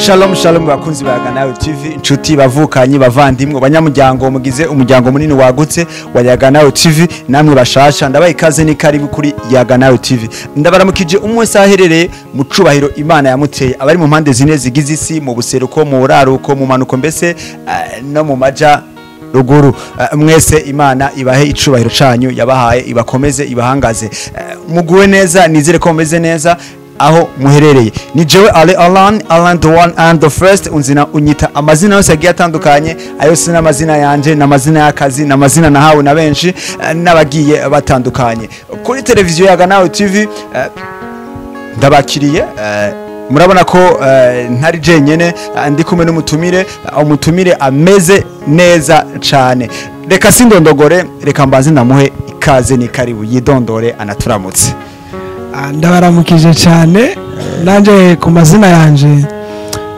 Shalom shalom bakunzi ba Yaganawe TV inshuti bavukanyi bavandimwe banyamuryango mugize umuryango munini wagutse wa Yaganawe TV namwe bashasha ndabaye ikaze ni karibu kuri Yaganawe TV ndabaramukije umwe saherereye mu cubahiro Imana yamuteye abari mu mpande zine zigize isi mu buseruko mu buraruko mu manuko mbese no mu maja ruguru mwese Imana ibahe icubahiro canyu yabahaye ibakomeze ibahangaze muguwe neza nizere ko meze neza aho muherereye ni jewe Alan the one and the first unzina unyita amazina yose agiye atandukanye ayo sina amazina yanje n'amazina y'akazi n'amazina nahawe na benshi nabagiye batandukanye kuri televiziyo Yaganawe TV ndabakiriye murabona ko ntari jenyene ndi kumwe n'umutumire umutumire ameze neza cyane reka sindondogore reka mbanze ndamuhe ikaze ni karibu yidondore anaturamutse ndabaramukije cyane nanje ku mazina yanje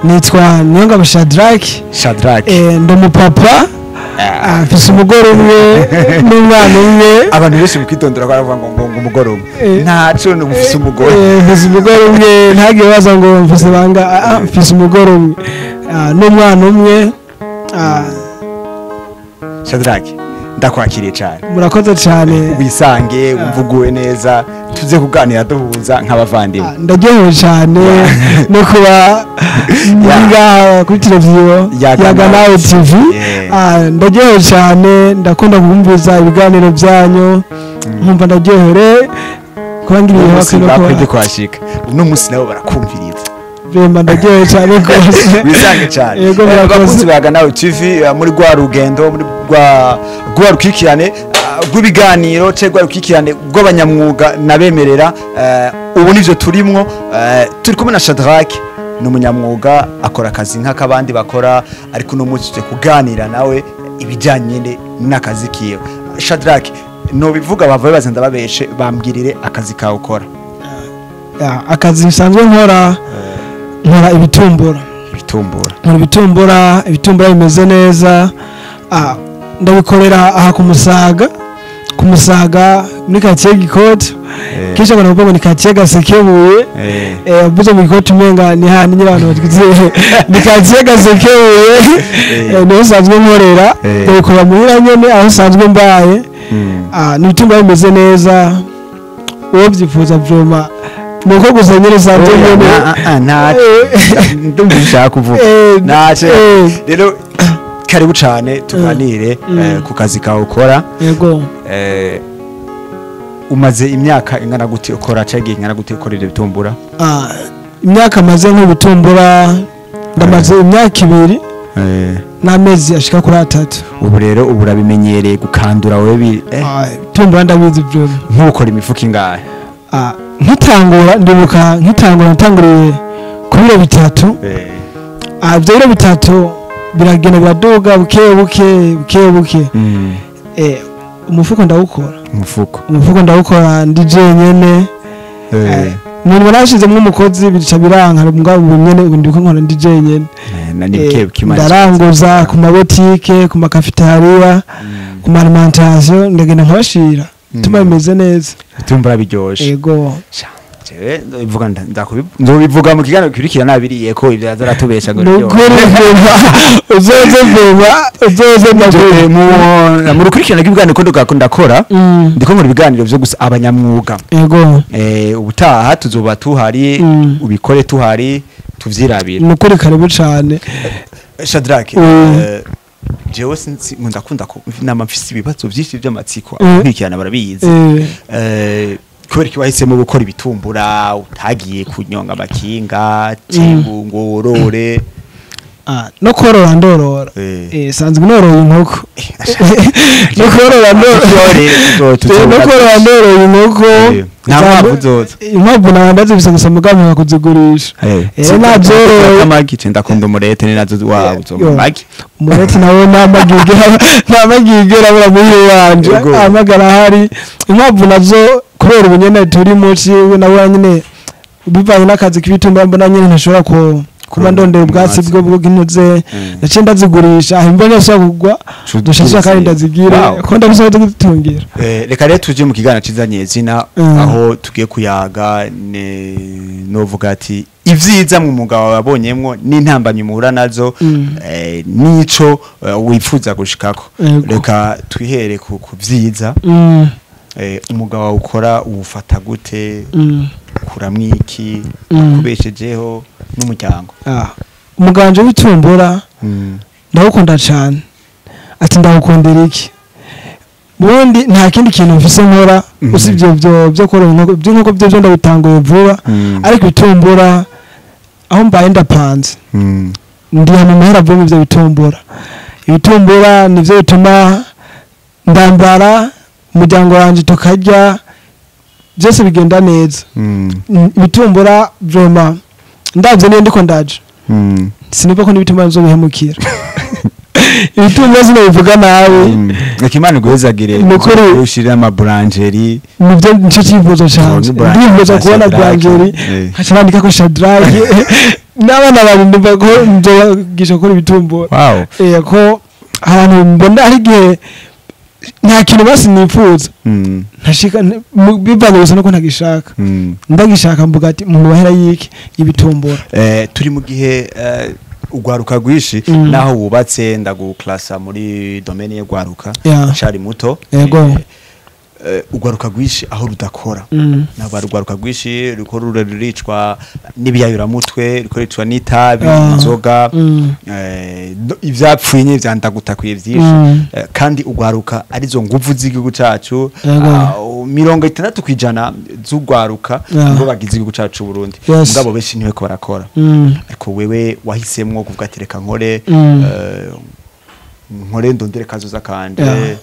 nitwa Niyongabo Shadrack ndi umupapa afise umugore umwe n'umwana umwe abantu bose mukitondera baravuga ngo umugore umwe ntaco no mufise umugore mfise umugore umwe ntagiye baza ngo mfise banga mfise umugore umwe n'umwana umwe Shadrack ndakwakiriye cyane murakoze cyane wisange umvuguwe neza tuze kuganira duhuza nk'abavandimwe ndaryohewe cyane no kuba ngaha kuri televiziyo Yaganawe TV ndaryohewe cyane ndakunda kumviriza ibiganiro byanyu nkumva ndaryohewe kuba ngiriye bakwiye kwashika uno munsi nabo barakumviriza bemba ndaryohewe cyane rwose wisange cyane bakunzi ba Yaganawe TV muri rwa rugendo muri rwa rukikirane rw'ibiganiro cyangwa rukikirane rw'abanyamwuga nabemerera ubu nivyo turimwo turi kumwe na Shadrack n'umunyamwuga akora akazi nk'akabandi bakora ariko no munsi kuganira nawe ibijanye n'akazi kiyo Shadrack no bivuga bava baza ndababeshe bambwirire akazi kawe ukora akazi bisanzwe nkora ibitumbura bimeze neza ndabikorera aha ku Musaga muri quartier Gikoti kisha kana kuvuga ni quartier Gasekebuye buze mu Gikoti umenga ni handi nyirabantu bagize ni quartier Gasekebuye no sanzwe nkorera ndabikorera muri nyene aho sanzwe mbaye n'ibitumbura bimeze neza uwo byifuza vyoma nuko gusanyira sanzwe nyene ndumvishaka kuvuga nace rero karibu cyane tuganire ku kazi kawe ukora yego umaze imyaka ingana gute ukora cagiye ingana gute ukorera ibitumbura imyaka maze nk'ibitumbura ndamaze imyaka 2 n'amezi ashika kuri 3 ubu rero ubu urabimenyereye gukandura wewe ibitumbura ndabizi byo nk'ukora imifuka ingahe nkitangura natanguriye ku biro 3 ibyo biro 3 biragenda biraduga buke umufuko ndawukora ndi jenyene umuntu barashizemo umukozi bica biranka mbwa nyene ubundi ko nkora ndi jenyene ndaranguza ku mabotike ku makafetaria ku alimentation ndagenda nkabashira tuma bimeze neza bitumbura biryoshe yego ivuga ndobivuga mu kiganiro kirikira nabiriye ko ibyo azaratubesha ngo uzoze mu rukurikirana rw'ibiganiro ko ndakora ndiko nkora ibiganiro byo gusa abanyamwuga yego ubutaha tuzoba tuhari ubikore tuhari tuvyirabira nukuri karibu cyane Shadrack jewe ndakunda ko nama mfise ibibazo byinshi by'amatsiko abikirana barabizi kubera ko wahisemo gukora ibitumbura utagiye kunyonga amakinga cyangwa urore no korora ndorora sanzwe noroye inkoko no korora ndoroye inkoko impamvu nabandaze bisa gusa mugambi bakuzigurisha nabyoroye amagi ndakunda umurete ni nazo wabo amagi umurete nawe namagigera bura muri wanje amagara hari impamvu nazo kubera ubunyene turi munsi nawe nyine bivanye n'akazi k'ibitumbura mbona nyine ntashobora kuba ndondera ubwatsi bwo bw'intuze naciye ndazigurisha imbona so kugwa dushasha kandi ndazigira ko ndabisaba tugitungira reka rero tuje mu kiganiro cizanye zina aho tugiye kuyaga novuga ati ivyiza mu mugabo wabonyemwo n'intambamyi muhura nazo nico wifuza gushikako reka twihere ku vyiza umugabo ukora uwufata gute kuramwiki kubeshejeho n'umuryango umuganje w'itumbura ndawukunda cyane ati ndawukundira iki bundi nta kindi kintu mfise nkora usibye byo kora nk'uko byo ndabitanguye vuba ariko itumbura aho mbaye ndapanze ndi hano mahera vuba ivyo bitumbura nivyo bituma ndambara umuryango wanje tukarya byose bigenda neza ibitumbura vrema ndavye niyo ndiko ndaje sinumva ko n'ibituma nzobihemukira ibitumbura sinabivuga nawe Akimana guhezagire ushirira ama boulangerie nivyo nico kivuzo cyane ndivuza kubona boulangerie hacabandika ko Shadrake n'abana bari ndumva ko nzogisha ko ibitumbura ko ahantu mbona ari gihe nta kintu basi nifuza ntashika bivanye gusa nuko ntagishaka ndagishaka mvuga ati mu bahera yiki ibitumbura turi mu gihe ugwaruka gwishi naho wubatse ndaguklasa muri domaine y'ugwaruka cyari muto yego ugwaruka gwishi aho rudakora n'abarugwaruka gwishi ruko ruricwa n'ibiyayura mutwe rukoricwa n'itabi inzoga ivyapfuye n'ivyandagutakuye vyinshi kandi ugwaruka arizo nguvu z'igihugu cacu 60% z'ugwaruka ngo bagize igihugu cacu Burundi ngabo beshi niwe ko barakora ariko wewe wahisemwo kuvuga ati reka nkore ndondere kazoza kanje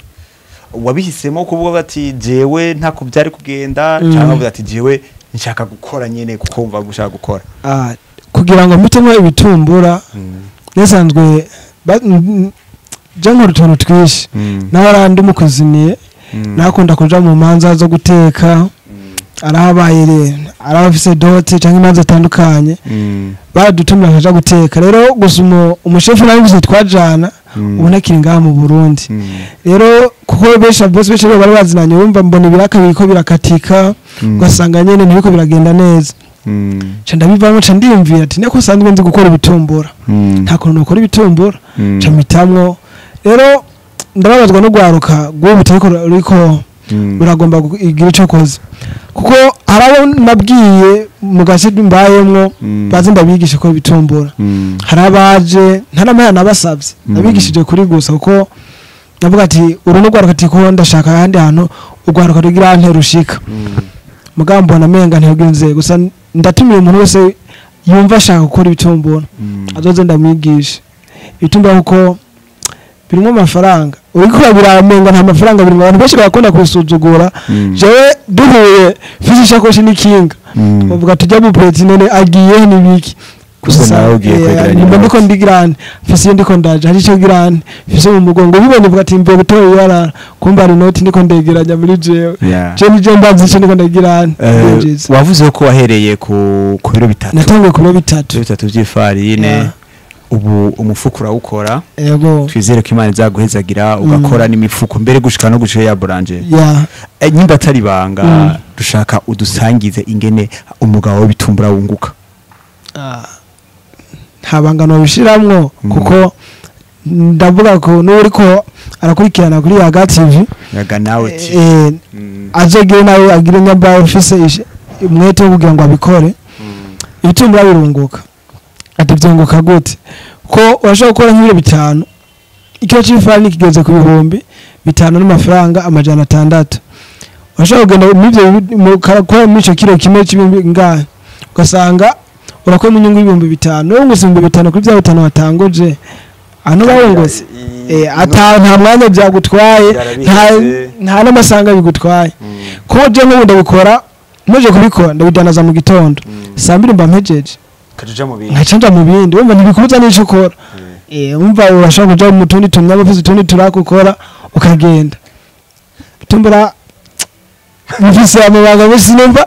wabihisemo kuvuga bati jewe nta kubyari kugenda cyangwa uvuga ati jewe nshaka gukora nyene kuko umva gushaka gukora kugira ngo mutemwe ibitumbura nesanzwe jango rutono twishi n'abarandi mukuziniye nakunda kuja mu manza zo guteka arahabaye arabafise dote cyangwa imanza atandukanye badutumira nkaja guteka rero gusa umushefu nabivuze twajana ubona kiri ngaha mu Burundi rero kuko besha bose bari bazinanye urumva mbona ibiraka biriko birakatika ugasanga nyene ntibiko biragenda neza ca ndabivamo ca ndiyumvira ati niko sanzwe nzi gukora ibitumbura nta kuntu nokora ibitumbura ca mitamwo rero ndababazwa no gwaruka gwo uriko uragomba kugira ico koze kuko harabo nabwiye mu gace mbayemwo bazi ndabigisha ko bitumbura harabaje ntaramaya nabasabye nabigishije kuri gusa kuko navuga ati uruno gwaruka ati ko ndashaka handi hano ugwaruka rugira ante rushika mugambo na menga ntiyogenze gusa ndatumiye umuntu wese yumva ashaka gukora ibitumbura azoze ndamwigisha ibitumbura kuko birimo amafaranga uriko biramenga nta mafaranga birimo abantu benshi bakunda kusuzugura jewe duhuye fishisha koshi n'ikinga bavuga tujya mu plate none agiye nibiki gusa nawe ugiye kwegeranya ndiko ndigirane fisi ndiko ndaje hari cyo girane fisi mu mugongo bibonye vuga ati mbe butoye yara kumba ari noti ndiko ndegeranya muri jewe je ni je mbanze cyo ndiko ndigirane wavuze ko wahereye ku biro bitatu natangiye ku biro bitatu by'ifarine ubu umufuko urawukora yego twizere ko Imana izaguhezagira ugakora n'imifuko mbere gushika no gushira ya boulanger nyimba atari banga dushaka udusangize ingene umugabo w'ibitumbura wunguka ntabangano bishiramwo kuko ndavuga ko n'uriko arakurikirana kuri Yaga TV Yaga nawe azogire nawe agire nyamba office umwete wo kugira ngo abikore ibitumbura birunguka ati byunguka gute ko urashaka gukora nk'ibiro bitanu icyo cy'ifani kigeze ku bihumbi bitanu n'amafaranga amajana 600 urashaka kugenda n'ibyo mu karakora mico kilo kimwe cy'ibihumbi ngahe ugasanga urakora inyungu y'ibihumbi 5 no ngo 5 kuri bya 5 watangoje ano bawongose nta mwanya byagutwaye nta n'amasanga bigutwaye ko je ngo ndabikora muje kubikora ndabidanaza mu gitondo saa 2 mba mpejeje nkacanja mu bindi wumva ntibikubuza n'icyo ukora wumva urashaka kuja mu tundi tumyabo ufise utundi turakukora ukagenda bitumbura mfise amabanga bose numva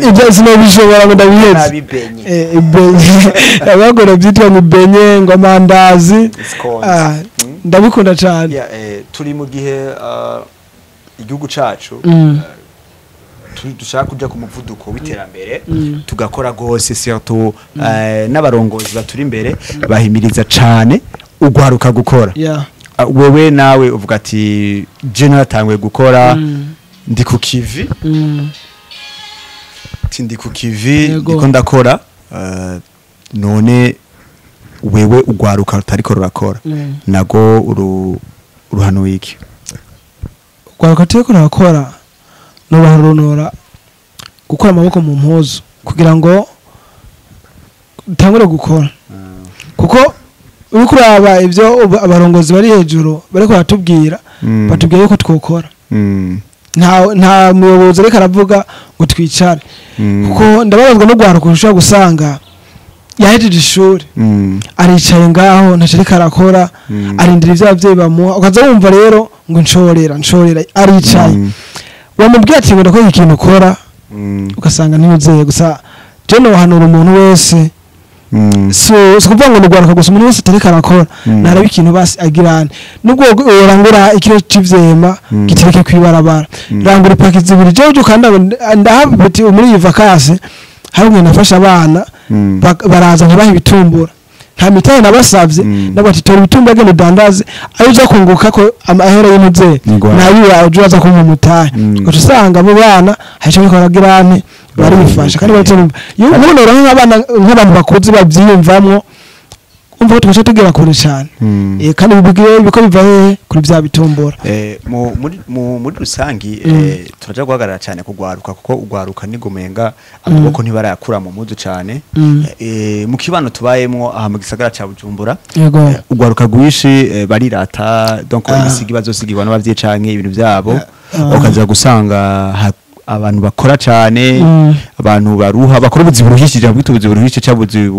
ibyo sinabishobora ngo ndabiheze abagora byitwa ngo benye ngo amandazi ndabikunda cyane turi mu gihe igihugu cacu dushaka kuja ku muvuduko w'iterambere tugakora gose surtout n'abarongozi baturi imbere bahimiriza cane ugwaruka gukora wewe nawe uvuga ati je natanguye gukora ndi ku kivi ndi ku kivi ndiko ndakora none wewe ugwaruka utariko rurakora nago uruhano wiki ugwaruka utariko rurakora no baronora gukora amaboko mu mpuzu kugira ngo utangure gukora kuko uriko uraba ivyo abarongozi bari hejuru bariko batubwira batubwiye ko twokora nta muyobozi ariko aravuga ngo twicare kuko ndababazwa no gwaruka ushobora gusanga yahejeje ishuri aricaye ngaho ntacariko arakora arindira ivyo abavyeyi bamuha ukaza wumva rero ngo nshorera aricaye wamubwiye ati ngo ndakora ikintu ukora ugasanga ntiyuzeye gusa je nohanura umuntu wese so kuvuga ngo nugwaruka gusa umuntu wese atariko arakora naraba ikintu basi agirane nubwo urangura ikiro c'ivyema gitereke kwibarabara rangura ipaki zibiri je ukanda ndahabiti muri iyi vacances hari umwe nafasha abana baraza nkabaha ibitumbura nta mitaye nabasavye nabati tora ibitumbura gene dandaze ayo kunguka ko amahera y'umuze nayo yaje aza kumpa mutaye ngo usanga abo bana haje ko baragirane bari bifasha kandi batumva umuntu ro nk'abantu bakuze bavyiyumvamwo umva twasha tugera kure cyane kandi bibugiye biko biva kuri bya bitumbura muri rusangi turaja guhagarara cyane kugwaruka kuko ugwaruka nigomenga amaboko ntibarayakura mu mudu cyane mu kibano tubayemwo aha mu gisagara ca Bujumbura ugwaruka gwishi barirata donc ibisigi bazosigirwa n'abavye canke ibintu byabo ukaza gusanga abantu bakora cyane abantu baruha bakora ubuzi buruhishije bwite ubuzi buruhishije cyabuzi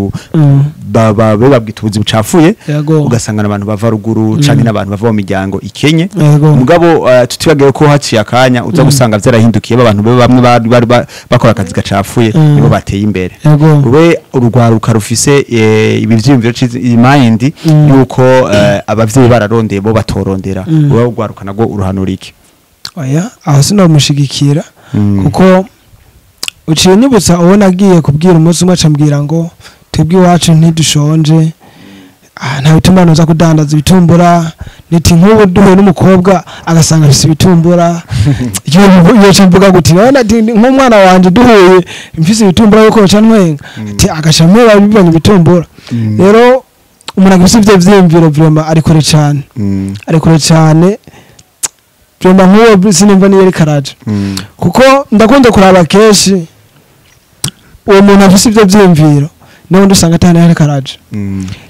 babwita ubuzi bucafuye ugasanga abantu bava ruguru canke n'abantu bava mu miryango ikenye mugabo tutibagiye ko haciye akanya uza gusanga vyarahindukiye abantu bamwe bari bakora akazi gacafuye nibo bateye imbere ube urugwaruka rufise ibi vyimviro mind yuko abavyeyi bararondeye bo batorondera ube urugwaruka nago uruhanurike oya aho sinamushigikira kuko uciye nyibutsa ubona agiye kubwira umunsi umwe acambwira ngo twebwe iwacu ntidushonje nta bituma noza kudandaza ibitumbura niti nk'ubu duhuye n'umukobwa agasanga afise ibitumbura iyo mvuga guti nk'umwana wanje duhuye mfise ibitumbura yuko bacantwenga ati agashamera bibanye ibitumbura rero umuntu agifise ivyo vyiyumviro vraiment arikore cane Jomba nk'uwo sinimba niyo ari karaje kuko ndakunda kuraba kenshi uwo muntu afise ivyo vyimviro nawe ndusanga atana ari karaje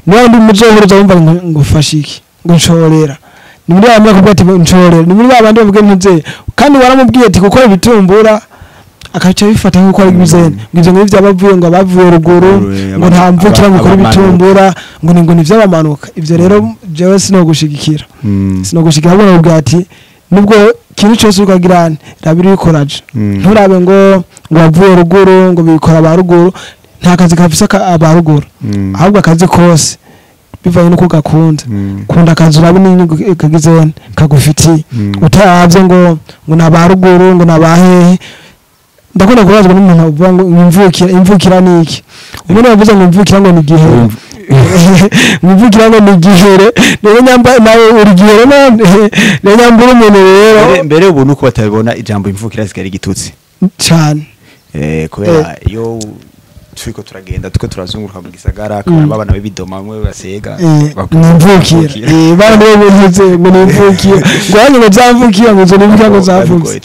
niyo ndi muzohuruza wumva ngo fashiki ngo nshorera ni muri abamwe kubwira ati nshorera ni muri babandi bavuga ntuze kandi waramubwiye ati kuko ibitumbura akaca bifata nk'uko ari bizene ngivyo ngo byabavuye ngo abavuye ruguru ngo nta mvukira ngo kuri bitumbura ngo ni vy'abamanuka ivyo rero jewe sinogushigikira bona ubwo ati nubwo kintu cyose ukagirane rabiri bikoraje nturabe ngo bavuye ruguru ngo bikora ba ruguru nta kazi kafise aba ruguru ahubwo akazi kose bivanye nuko gakunda kunda akazi urabe n'inyungu kagizene kagufitiye utaravye ngo naba ruguru ngo nabahehe ndakunda kubazwa n'umuntu uvuga ngo imvukira niki umuntu yavuze ngo imvukira ngo ni gihe mvugira ngo ni gihere rero nyamba nawe uri gihere none rero nyamba umuntu rero mbere ubu nuko batabibona ijambo imvukira zigari gitutsi cyane kubera iyo turiko turagenda tuko turazunguruka mu gisagara kandi babana b'ibidoma bamwe basega imvukira bana bo bivuze ngo ni imvukira ngwanye ngo zamvukira ngo zo nibuka ngo zavuze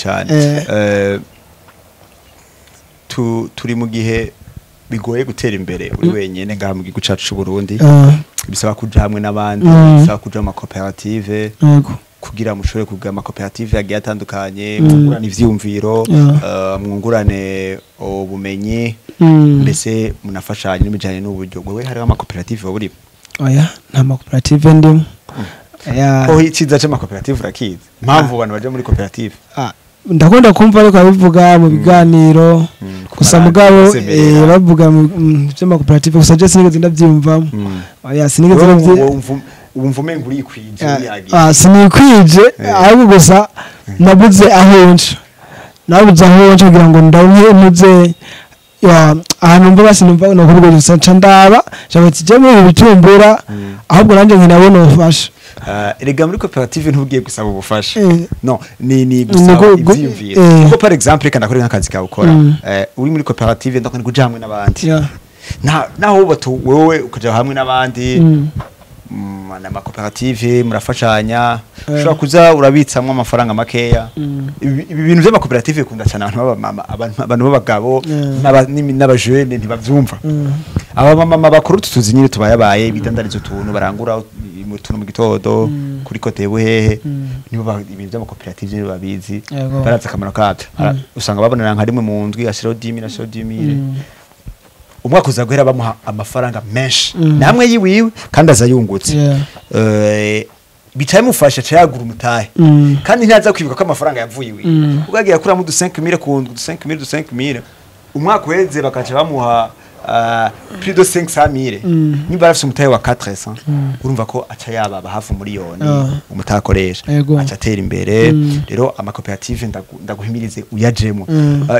turi mu gihe bigoye gutera imbere uri wenyene ngaha mu gihugu cacu Burundi bisaba kuja hamwe n'abandi bisaba kuja mu koperative kugira mushobore kugira ama koperative agiye atandukanye mwungurane ivyumviro mwungurane ubumenyi mbese munafashanye n'ibijanye n'uburyo wewe hari ama koperative buri oya nta ma koperative ndimo ikiza c'ama koperative urakiza mpamvu abantu baje muri koperative ndakunda kumva ariko abivuga mu biganiro gusa mugabo bavuga mu by'ama koperative gusa je sinigeze ndavyumvamo oya sinigeze umvume nguri kwije sinikwije ahubwo gusa nabuze aho nca nabuze aho nje kugira ngo ndawuhe muze ya ahantu mba basi numva no kuvuga gusa ndaba cyangwa kijemo ibitumbura ahubwo nanje nkinabona ubufasha erega muri koperative ntugiye gusaba ubufasha no ni gusaba ivyiyumviro kuko par exemple kana kuri nk'akazi kawe ukora uri muri koperative ndako kuja hamwe n'abandi naho batu wewe ukaja hamwe n'abandi na makoperative murafashanya ushobora kuza urabitsamwe amafaranga makeya ibi bintu by'amakoperative kunda cyane abantu b'abagabo n'abajene ntibavyumva aba mama bakuru tutuzi nyine tubayabaye bidandarizo tuntu barangura mu tuntu mu gitodo kuri kote buhehe nibo ibintu by'amakoperative babizi baraza akamaro kabyo usanga babonana nka rimwe mu ndwi ashiraho 10,000 umwaka uzaguhera bamuha amafaranga menshi namwe yiwiwe kandi azayungutse bicaye mufasha cyagura umutahe kandi ntaza kwibuka ko amafaranga yavuye iwe ugagira kuri amudu 5,000 ku 5,000 umwaka uheze bakaca bamuha plus de 500,000 niba afite umutahe wa 400 urumva ko aca yababa hafi miliyoni umutakoresha aca atera imbere rero amakoperative ndaguhimirize uyajemo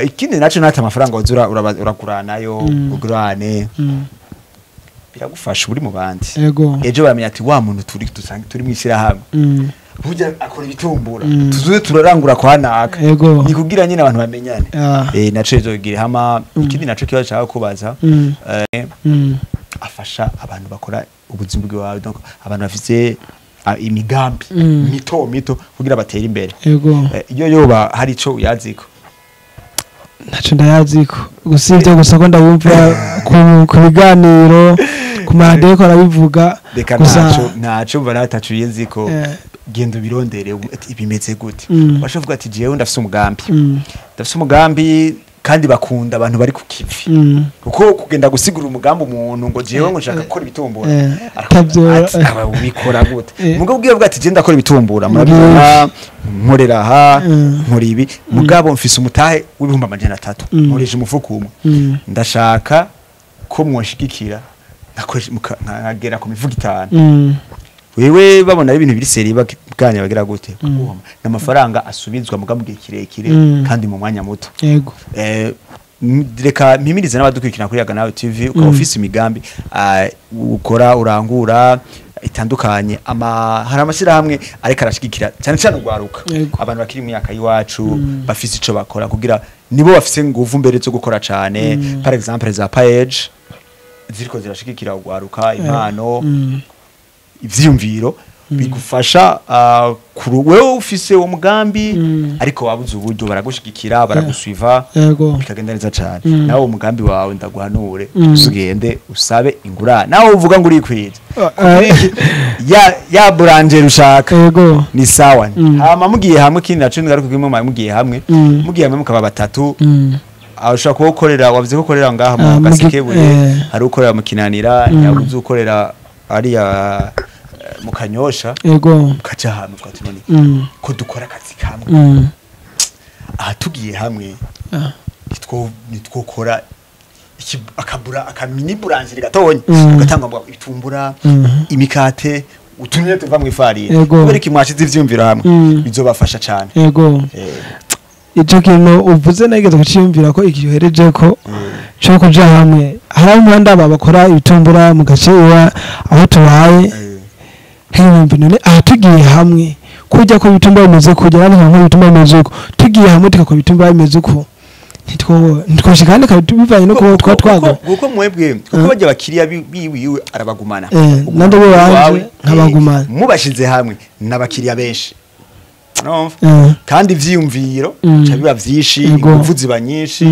ikindi naco nata amafaranga wazura uraguranayo ugurane biragufasha uri mu bandi ejo bamenya ati wa muntu turi mwishira hamwe burya akora ibitumbura tuzuye turarangura kwa naka ni kugira nyine abantu bamenyane naco izogira hama ikindi naco kiba cyaka kubaza afasha abantu bakora ubuzima bwawe donc abantu bafite imigambi mito kugira batera imbere iyo yoba hari ico uyaziko naco ndayaziko gusivye gusa ko ndabumva ku biganiro ku maradiyo ko arabivuga gusa naco mva natacu yenziko gendo birondere ibimeze gute bashovuga ati jewe ndafise umugambi kandi bakunda abantu bari ku kivi kuko kugenda gusigura umugambi umuntu ngo jewe ngo nshaka gukora ibitumbura aba ubikora gute mugabo ubwiye ati je ndakora ibitumbura murabibona nkorera aha nkori ibi mugabo mfise umutahe w'ibihumbi 300 nkoresha umufuko umwe ndashaka ko mwoshigikira nkagera ku mivugo 5 wewe babona ibintu biri seri baganya bagira gute n'amafaranga asubizwa mugambo kirekire kandi mu mwanya muto yego reka mpimirize n'abadukurikira kuri Yaganawe TV uko office imigambi ukora urangura itandukanye hari amashyira hamwe ariko arashigikira cyane cyane ugwaruka abantu bakiri mu myaka yiwacu bafise ico bakora kugira nibo bafise nguvu mbere zo gukora cyane par exemple za page ziriko zirashigikira ugwaruka impano ivyiyumviro bigufasha wewe ufise uwo mugambi ariko wabuze uburyo baragushigikira baragusuiva bikagenda neza cyane nawe umugambi wawe ndaguhanure usugende usabe ingura nawe uvuga ngo uri kwira ya buranger ushaka ni sawa hama mugiye hamwe kindi naco ngaruka kwimo mugiye hamwe mukaba batatu ashaka gukorera wavuze ko ukorera ngaha mu Gasekebuye hari ukorera mu Kinanira yabuze ukorera ariya mu Kanyosha ukaja hamwe twatunoni ko dukora akazi kamwe aha tugiye hamwe nitwokora akamini buranger gatonye ugatanga ibitumbura imikate utunye tuva mu ifarire kubera ki mwashize ivyumviro hamwe bizobafasha cyane ico kintu uvuze nageze guciyumvira ko ikiyohereje ko cyo kuja hamwe hari umwanda bakora ibitumbura mu gace aho tubaye none tugiye hamwe kujya ko bitumba bimeze kujya nko bitumba bimeze uko tugiye hamwe tukakora bitumba bimeze uko ntitwoshikane kabivanye no kuba twatwago kuko mwebwe kuko bajya bakiriya biwiwe arabagumana nande bo wanje nkabagumana mubashize hamwe n'abakiriya benshi kandi ivyiyumviro biba vyishi ingufu ziba nyinshi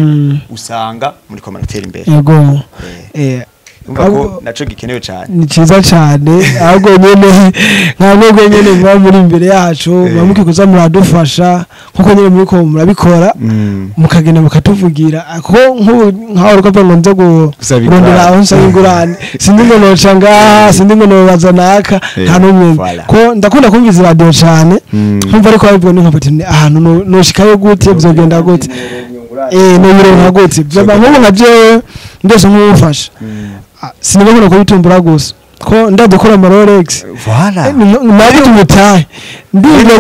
usanga muri komuniteri imbere yego Umva naco gikenewe cyane ni ciza cyane ahubwo nyene nkabwo nyene mwa muri imbere yacu bamuke kuza muradufasha nkuko nyene muri ko murabikora mukagenda mukatuvugira ko nkaho ruko nzo kurondera aho nsayingurane sindi ngo nocanga sindi ngo nobaza naka nta numwe ko ndakunda kumviza radio cyane nkumva ariko babwo ni nkapati ahantu noshikayo gute bizogenda gute no yiro gute byaba nkuko nkaje ndose nkufasha sinabona ko bitumbura gusa ko ndadukora mu Rolex voilà nari tumutaye ndibyo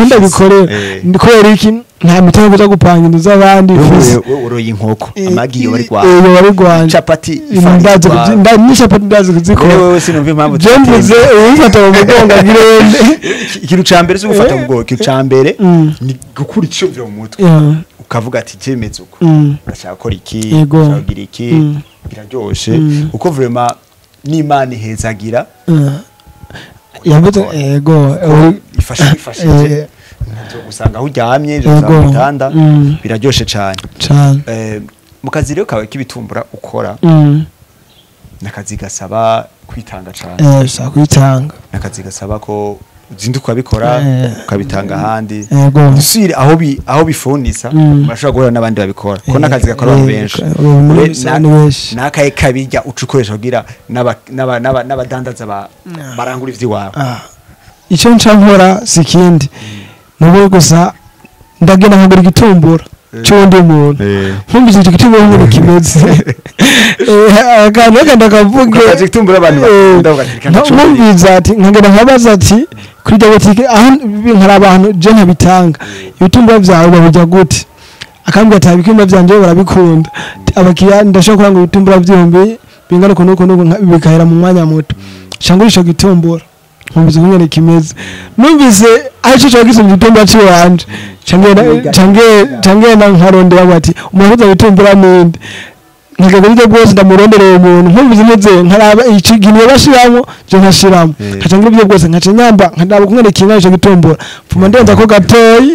ndabikore ndikorera iki nta mitego kuja gupanga inzu z'abandi ufise uroye inkoko amagi yo bari kwa iyo bari Rwanda chapati ni chapati ndazi kuzikora wewe sinumva impamvu jembuze uyifata mu mugongo agirende ikintu cambere cyo gufata mu mugongo ikintu cambere ni gukura icyo mu mutwe ukavuga ati jemeze uko ndashaka gukora iki ndagira iki biraryoshe uko vraiment n'Imana ihezagira yavuze ego ifashije usanga aho uryamye mu gitanda biraryoshe cyane mu kazi rero kawe k'ibitumbura ukora nakazi gasaba kwitanga cyane bisaba kwitanga nakazi gasaba ko uzinduka bikora ukabitanga ahandi dusire aho bifunisa bashobora guhura n'abandi babikora ko nakazi gakora abantu benshi nakaye kabijya ucukoresha kugira n'abadandaza barangura ivy'iwawe icyo nca nkora sikindi nubu gusa ndagenda nkagura igitumbura cy'undi muntu nkumvise icyo gitumbura nk'uko kimeze akantu ndakavuge igitumbura abantu nkumvise ati nkagenda nkabaza ati kuri botike aho nkara abantu je ntabitanga ibitumbura byawe babijya gute akambwira ati ibikimba byanje barabikunda abakiriya ndashaka kuranga ibitumbura byombi bingana uko nuko bikahera mu mwanya muto shangurisha gitumbura nkumvise nk'uko kimeze numvise aho cyo gize mu gitumbura cy'iwanje changena nkarondera bati umuntu uzabitumbura ninde nkagabirije bwose ndamurondereye umuntu nkumvise neze nkaraba ikigiye bashiramo je nkashiramo kachangira ibyo bwose nkacanyamba nkadaba kumwe kinga cyo gitumbura pfuma ndenza ko gatoyi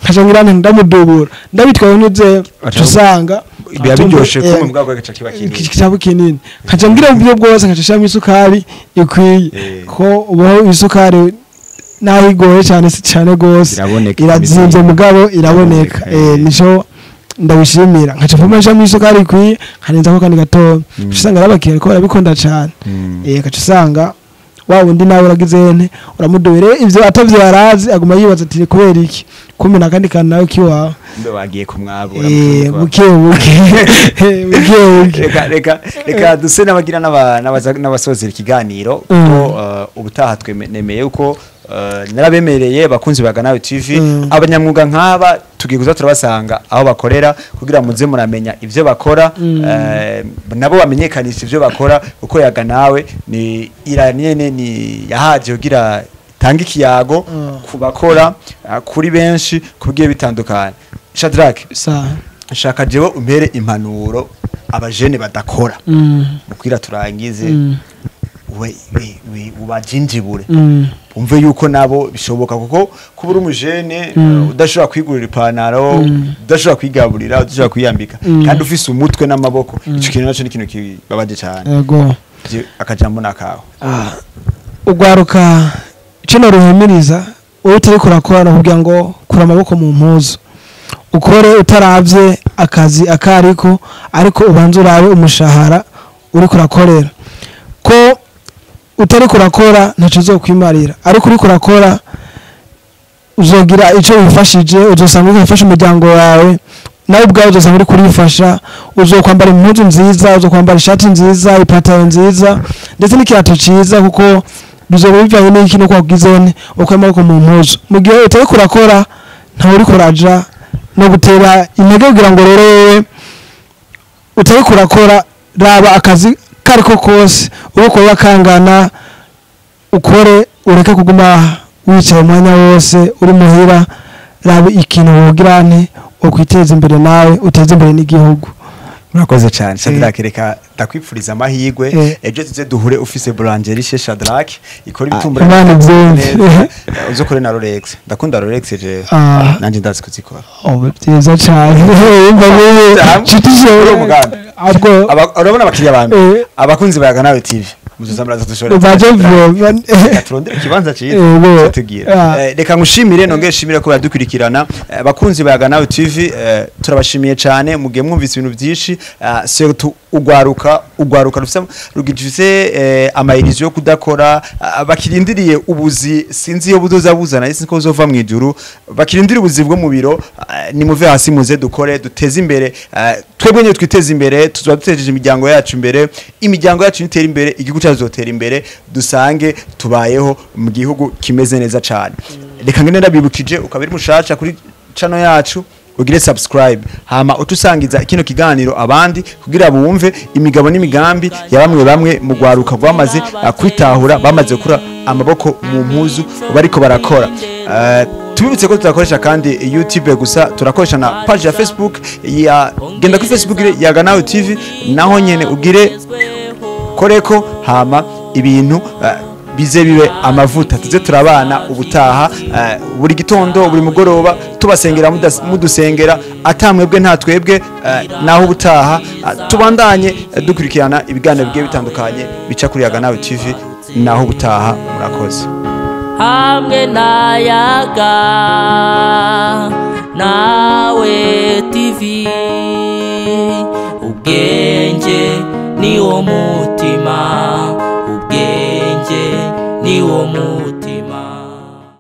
nkachangira ndamudubura ndabitwaye neze tusanga biba biryoshe ko mu bwako gaca kiba kinini nkachangira ibyo bwose nkacashamo isukari ikwiye ko ubaho isukari nahigoye cyane si cyane gose irazinze mugabo iraboneka nico ndabishimira nkaca mvumasha mu isukari ikwiye nkarenza ko kandi gato usanga arabakira ko barabikunda cyane kaca usanga wa wundi nawe uragizene uramudubire ivyo atavyo yarazi aguma yibaza ati kubera iki kumena kandi kandi nawe kiwawe mbe wagiye kumwabo buke reka duse n'abagira n'abasozera ikiganiro ko ubutaha twenemeye uko narabemereye bakunzi baganawe TV abanyamwuga nk'aba tugiye kuza turabasanga aho bakorera kugira muze muramenya ivyo bakora nabo bamenyekanisha ivyo bakora uko yaganawe ni iranyene ni yahaje kugira tanga ikiyago kubakora kuri benshi kugiye bitandukanye Shadrack shaka jewe umpere impanuro abajene badakora mukwira turangize we ubajinjibure umve yuko nabo bishoboka kuko kubura umujene udashobora kwigurira ipantaro udashobora kwigaburira udashobora kwiyambika kandi ufise umutwe n'amaboko ico kintu naco ni kintu kibabaje cyane yego akajambo nakaho ugwaruka cyo ruhimiriza utari kurakora kugira ngo kura amaboko mu mpuzu ukore utaravye akazi akariko ariko ubanze urabe umushahara uri kurakorera ko utari kurakora ntaco zokwimarira ariko uri kurakora uzogira ico wifashije uzosanga wifasha umuryango wawe nawe ubwawe uzosanga uri kurifasha uzokwambara impuzu nziza uzokwambara ishati nziza ipataro nziza ndetse n'ikirato ciza kuko bizoba bivanye n'iki no kwagizene ukwemara ko mu mpuzu mu gihe utari kurakora ntawe uri kuraja no gutera intege kugira ngo rero wewe utari kurakora raba akazi kariko kose uko wakangana ukore ureke kuguma wicaye umwanya wose uri muhira raba ikintu wogirane ukwiteza imbere nawe uteze imbere n'igihugu murakoze cyane Shadrack reka ndakwipfuriza amahirwe ejo tuze duhure ufise boulangerie chez Shadrack ikora ibitumbura Imana byumve uzokore na Rolex ndakunda Rolex je nanje ndazi kuzikora byiza cyane imba wewe chitije umugambi urabona abakiriya bamwe abakunzi baganawe TV muzuzamuraza dushore turondera ikibanza cyiza tugira reka ngushimire nongere shimire ko badukurikirana abakunzi baganawe TV turabashimiye cyane mugiye mwumvise ibintu byinshi surtout ugwaruka rugifise amayirizo yo kudakora bakirindiriye ubuzi sinzi yo budoza buzana isi ko zova mu ijuru bakirindiriye ubuzi bwo mu biro ni muve hasi muze dukore duteze imbere twebwe nyine twiteze imbere tuzaba dutejeje imiryango yacu yacu itera imbere igihugu cyacu zotera imbere dusange tubayeho mu gihugu kimeze neza cyane reka ngene ndabibukije ukabiri mushasha kuri channel yacu ugire subscribe hama utusangiza kino kiganiro abandi kugira bumve imigabo n'imigambi ya bamwe mu gwaruka rwamaze kwitahura bamaze kura amaboko mu mpuzu bariko barakora. Tubibutse ko turakoresha kandi YouTube gusa, turakoresha na page ya Facebook ya genda kuri Facebook ya Ganayo TV, naho nyene ugire koreko hama ibintu bize bibe amavuta tuze turabana ubutaha buri gitondo buri mugoroba tubasengera mudusengera atamwebwe nta twebwe naho ubutaha tubandanye dukurikirana ibiganiro bigiye bitandukanye bica kuri Ganayo TV, naho ubutaha murakoze. Hamwe nayaga nawe TV, ubwenge ni wo mutima, ubwenge ni wo mutima.